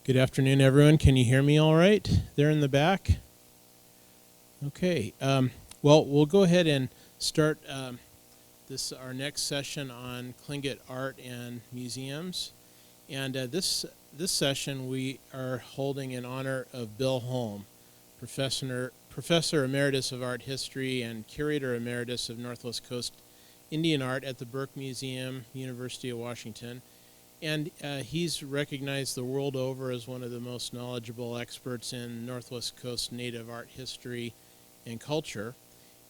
Good afternoon, everyone. Can you hear me all right there in the back? Okay. Well, we'll go ahead and start our next session on Tlingit art and museums. And this session we are holding in honor of Bill Holm, Professor Emeritus of Art History and Curator Emeritus of Northwest Coast Indian Art at the Burke Museum, University of Washington. And he's recognized the world over as one of the most knowledgeable experts in Northwest Coast Native art history and culture.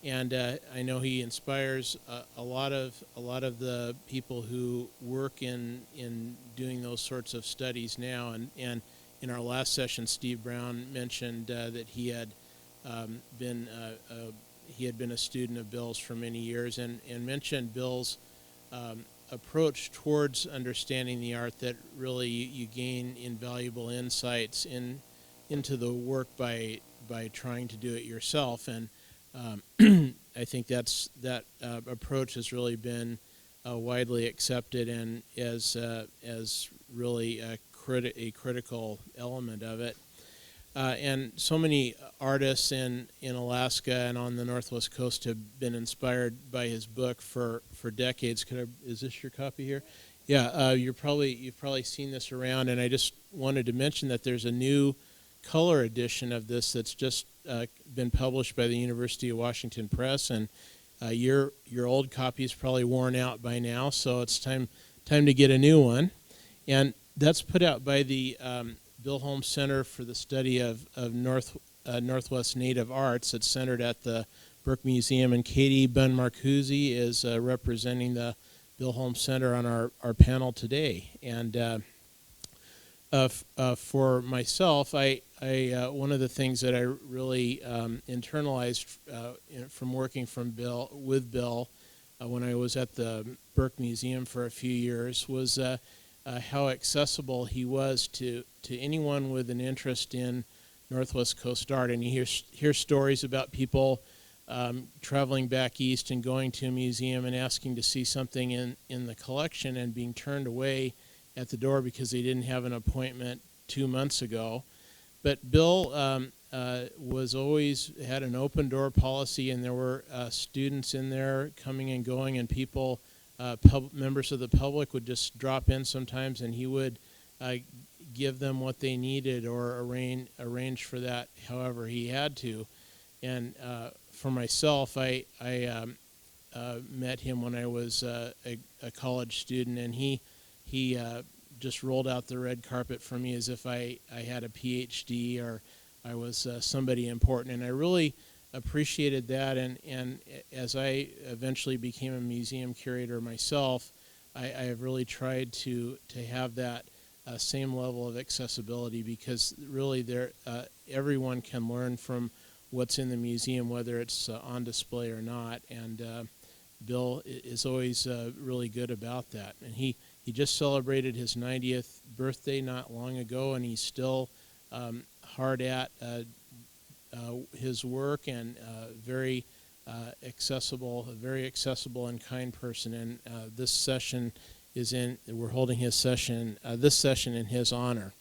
And I know he inspires a lot of the people who work in doing those sorts of studies now. And in our last session, Steve Brown mentioned that he had been a student of Bill's for many years, and mentioned Bill's approach towards understanding the art, that really you gain invaluable insights into the work by trying to do it yourself. And I think that approach has really been widely accepted and as really a critical element of it. And so many artists in Alaska and on the Northwest Coast have been inspired by his book for decades. Is this your copy here? Yeah, you've probably seen this around, and I just wanted to mention that there's a new color edition of this that's just been published by the University of Washington Press, and your old copy is probably worn out by now, so it's time to get a new one. And that's put out by the Bill Holm Center for the Study of Northwest Native Arts. It's centered at the Burke Museum, and Katie Bunn-Marcuzzi is representing the Bill Holm Center on our panel today. And for myself, I one of the things that I really internalized from working with Bill when I was at the Burke Museum for a few years was how accessible he was to anyone with an interest in Northwest Coast art. And you hear stories about people traveling back east and going to a museum and asking to see something in the collection and being turned away at the door because they didn't have an appointment 2 months ago. But Bill was always had an open door policy, and there were students in there coming and going, and people, members of the public would just drop in sometimes, and he would give them what they needed or arrange for that however he had to. And for myself, I met him when I was a college student, and he just rolled out the red carpet for me as if I had a PhD or I was somebody important. And I really appreciated that. And as I eventually became a museum curator myself, I have really tried to have that same level of accessibility, because really everyone can learn from what's in the museum, whether it's on display or not. And Bill is always really good about that. And he just celebrated his 90th birthday not long ago, and he's still hard at his work, and very accessible, a very accessible and kind person. And this session we're holding this session in his honor.